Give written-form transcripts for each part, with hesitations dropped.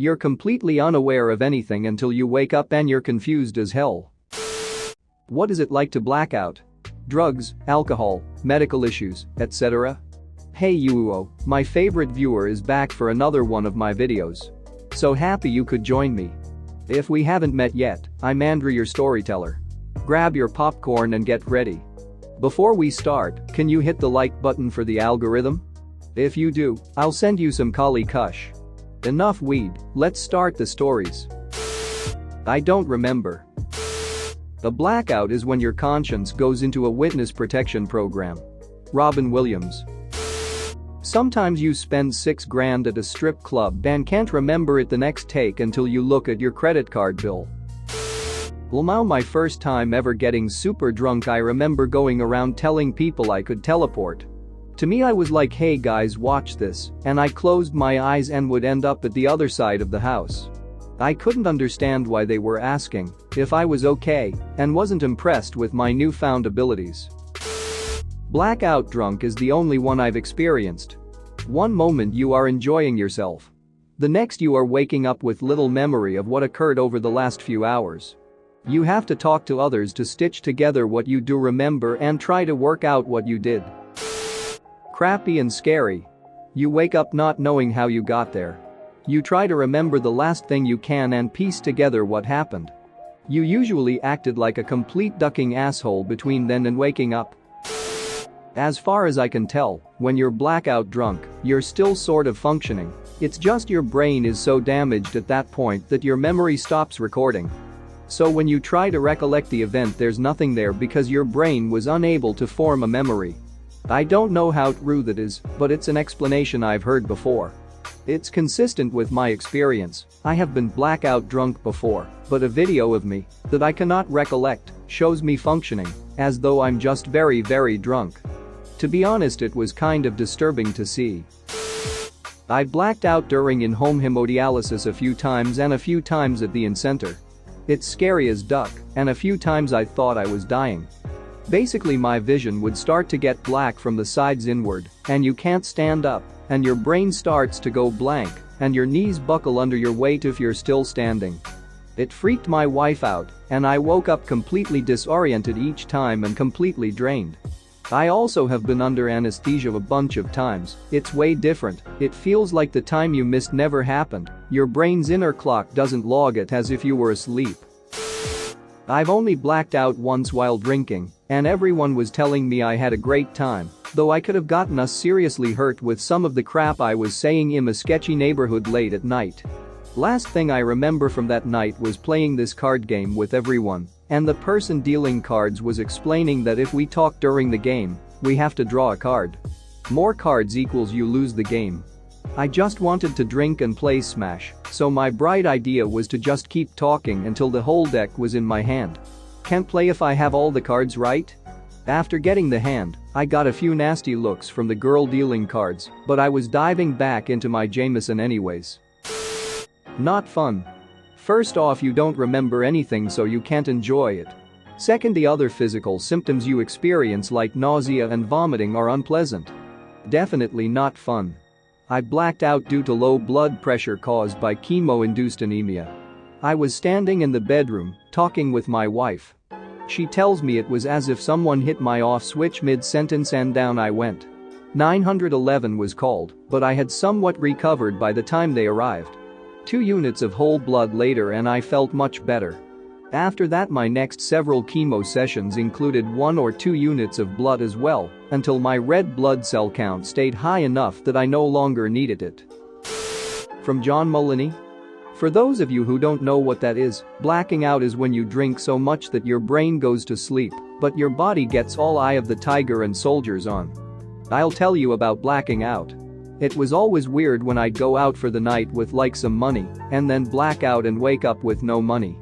You're completely unaware of anything until you wake up and you're confused as hell. What is it like to black out? Drugs, alcohol, medical issues, etc. Hey Yuo, my favorite viewer is back for another one of my videos. So happy you could join me. If we haven't met yet, I'm Andrew, your storyteller. Grab your popcorn and get ready. Before we start, can you hit the like button for the algorithm? If you do, I'll send you some Kali Kush. Enough weed, let's start the stories. I don't remember. A blackout is when your conscience goes into a witness protection program. Robin Williams. Sometimes you spend $6,000 at a strip club and can't remember it the next take until you look at your credit card bill. Now my first time ever getting super drunk, I remember going around telling people I could teleport. To me, I was like, hey guys, watch this, and I closed my eyes and would end up at the other side of the house. I couldn't understand why they were asking if I was okay and wasn't impressed with my newfound abilities. Blackout drunk is the only one I've experienced. One moment you are enjoying yourself. The next you are waking up with little memory of what occurred over the last few hours. You have to talk to others to stitch together what you do remember and try to work out what you did. Crappy and scary. You wake up not knowing how you got there. You try to remember the last thing you can and piece together what happened. You usually acted like a complete ducking asshole between then and waking up. As far as I can tell, when you're blackout drunk, you're still sort of functioning. It's just your brain is so damaged at that point that your memory stops recording. So when you try to recollect the event, there's nothing there because your brain was unable to form a memory. I don't know how true that is, but it's an explanation I've heard before. It's consistent with my experience. I have been blackout drunk before, but a video of me that I cannot recollect shows me functioning as though I'm just very, very drunk. To be honest, it was kind of disturbing to see. I blacked out during in-home hemodialysis a few times and a few times at the in-center. It's scary as duck, and a few times I thought I was dying. Basically, my vision would start to get black from the sides inward, and you can't stand up, and your brain starts to go blank, and your knees buckle under your weight if you're still standing. It freaked my wife out, and I woke up completely disoriented each time and completely drained. I also have been under anesthesia a bunch of times. It's way different. It feels like the time you missed never happened. Your brain's inner clock doesn't log it as if you were asleep. I've only blacked out once while drinking, and everyone was telling me I had a great time, though I could have gotten us seriously hurt with some of the crap I was saying in a sketchy neighborhood late at night. Last thing I remember from that night was playing this card game with everyone, and the person dealing cards was explaining that if we talk during the game, we have to draw a card. More cards equals you lose the game. I just wanted to drink and play Smash, so my bright idea was to just keep talking until the whole deck was in my hand. Can't play if I have all the cards right? After getting the hand, I got a few nasty looks from the girl dealing cards, but I was diving back into my Jameson anyways. Not fun. First off, you don't remember anything, so you can't enjoy it. Second, the other physical symptoms you experience like nausea and vomiting are unpleasant. Definitely not fun. I blacked out due to low blood pressure caused by chemo-induced anemia. I was standing in the bedroom, talking with my wife. She tells me it was as if someone hit my off switch mid-sentence and down I went. 911 was called, but I had somewhat recovered by the time they arrived. 2 units of whole blood later and I felt much better. After that, my next several chemo sessions included 1 or 2 units of blood as well, until my red blood cell count stayed high enough that I no longer needed it. From John Mulaney. For those of you who don't know what that is, blacking out is when you drink so much that your brain goes to sleep, but your body gets all Eye of the Tiger and soldiers on. I'll tell you about blacking out. It was always weird when I'd go out for the night with like some money and then black out and wake up with no money.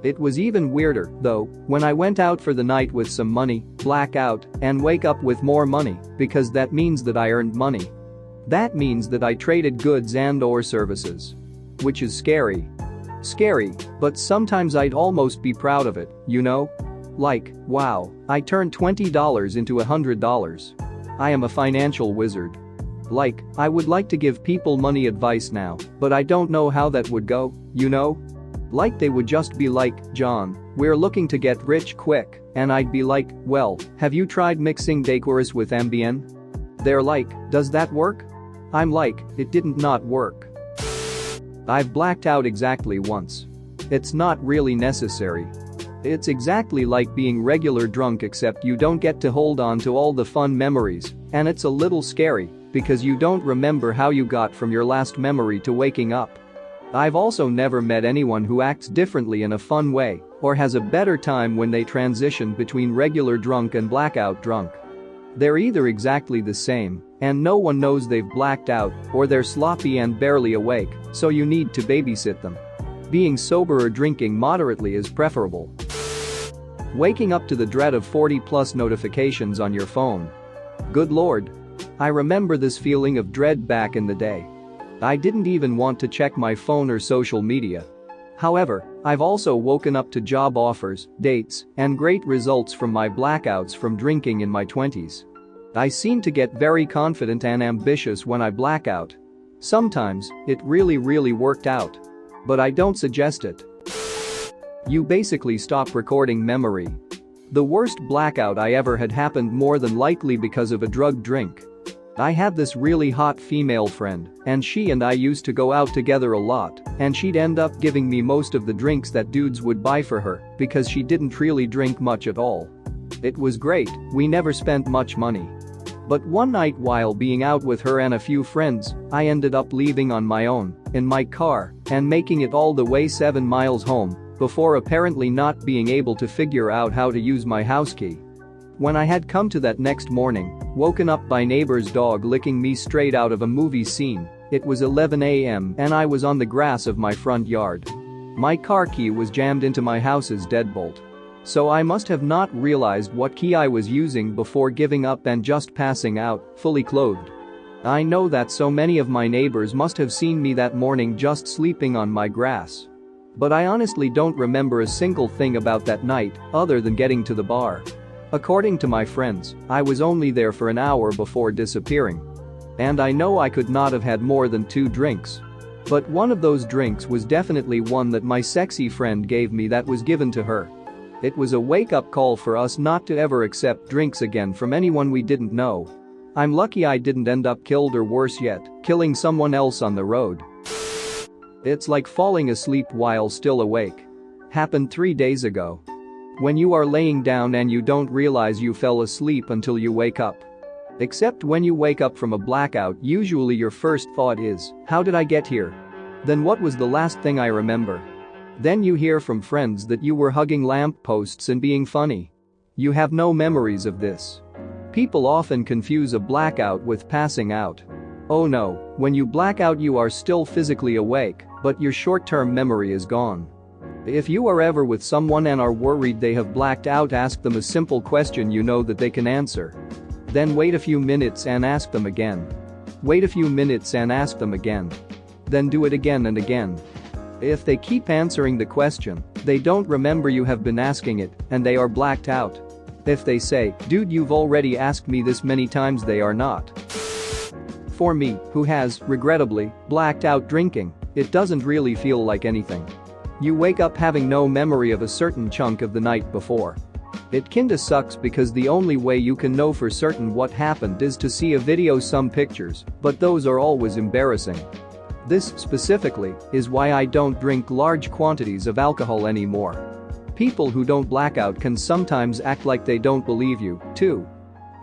It was even weirder, though, when I went out for the night with some money, black out, and wake up with more money, because that means that I earned money. That means that I traded goods and/or services. Which is scary. Scary, but sometimes I'd almost be proud of it, you know? Like, wow, I turned $20 into $100. I am a financial wizard. Like, I would like to give people money advice now, but I don't know how that would go, you know? Like they would just be like, John, we're looking to get rich quick, and I'd be like, well, have you tried mixing daiquiris with Ambien? They're like, does that work? I'm like, it didn't not work. I've blacked out exactly once. It's not really necessary. It's exactly like being regular drunk except you don't get to hold on to all the fun memories, and it's a little scary because you don't remember how you got from your last memory to waking up. I've also never met anyone who acts differently in a fun way or has a better time when they transition between regular drunk and blackout drunk. They're either exactly the same and no one knows they've blacked out, or they're sloppy and barely awake, so you need to babysit them. Being sober or drinking moderately is preferable. Waking up to the dread of 40+ notifications on your phone. Good lord. I remember this feeling of dread back in the day. I didn't even want to check my phone or social media. However, I've also woken up to job offers, dates, and great results from my blackouts from drinking in my 20s. I seem to get very confident and ambitious when I black out. Sometimes, it really worked out. But I don't suggest it. You basically stop recording memory. The worst blackout I ever had happened more than likely because of a drug drink. I had this really hot female friend, and she and I used to go out together a lot, and she'd end up giving me most of the drinks that dudes would buy for her because she didn't really drink much at all. It was great, we never spent much money. But one night while being out with her and a few friends, I ended up leaving on my own, in my car, and making it all the way 7 miles home, before apparently not being able to figure out how to use my house key. When I had come to that next morning, woken up by neighbor's dog licking me straight out of a movie scene, it was 11 a.m. and I was on the grass of my front yard. My car key was jammed into my house's deadbolt. So I must have not realized what key I was using before giving up and just passing out, fully clothed. I know that so many of my neighbors must have seen me that morning just sleeping on my grass. But I honestly don't remember a single thing about that night other than getting to the bar. According to my friends, I was only there for an hour before disappearing. And I know I could not have had more than 2 drinks. But one of those drinks was definitely one that my sexy friend gave me that was given to her. It was a wake-up call for us not to ever accept drinks again from anyone we didn't know. I'm lucky I didn't end up killed or worse yet, killing someone else on the road. It's like falling asleep while still awake. Happened 3 days ago. When you are laying down and you don't realize you fell asleep until you wake up. Except when you wake up from a blackout, usually your first thought is, how did I get here? Then what was the last thing I remember? Then you hear from friends that you were hugging lampposts and being funny. You have no memories of this. People often confuse a blackout with passing out. Oh no, when you black out you are still physically awake, but your short-term memory is gone. If you are ever with someone and are worried they have blacked out, ask them a simple question you know that they can answer. Then wait a few minutes and ask them again. Wait a few minutes and ask them again. Then do it again and again. If they keep answering the question, they don't remember you have been asking it, and they are blacked out. If they say, dude, you've already asked me this many times, they are not. For me, who has, regrettably, blacked out drinking, it doesn't really feel like anything. You wake up having no memory of a certain chunk of the night before. It kinda sucks because the only way you can know for certain what happened is to see a video, some pictures, but those are always embarrassing. This, specifically, is why I don't drink large quantities of alcohol anymore. People who don't black out can sometimes act like they don't believe you, too.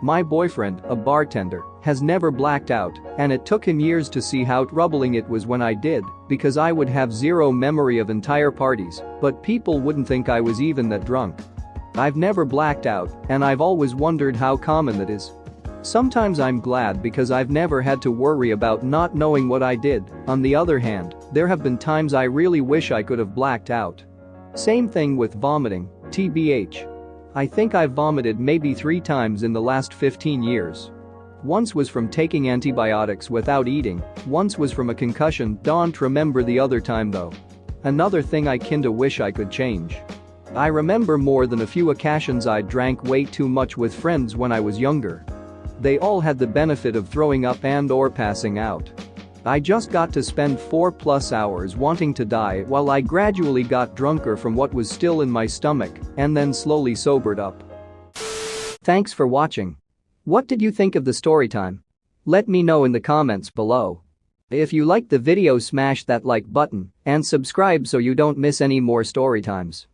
My boyfriend, a bartender, has never blacked out, and it took him years to see how troubling it was when I did, because I would have zero memory of entire parties, but people wouldn't think I was even that drunk. I've never blacked out, and I've always wondered how common that is. Sometimes I'm glad because I've never had to worry about not knowing what I did. On the other hand, there have been times I really wish I could have blacked out. Same thing with vomiting, TBH. I think I've vomited maybe 3 times in the last 15 years. Once was from taking antibiotics without eating, once was from a concussion, don't remember the other time though. Another thing I kinda wish I could change. I remember more than a few occasions I drank way too much with friends when I was younger. They all had the benefit of throwing up and/or passing out. I just got to spend 4+ hours wanting to die while I gradually got drunker from what was still in my stomach and then slowly sobered up. Thanks for watching. What did you think of the story time? Let me know in the comments below. If you liked the video, smash that like button and subscribe so you don't miss any more story times.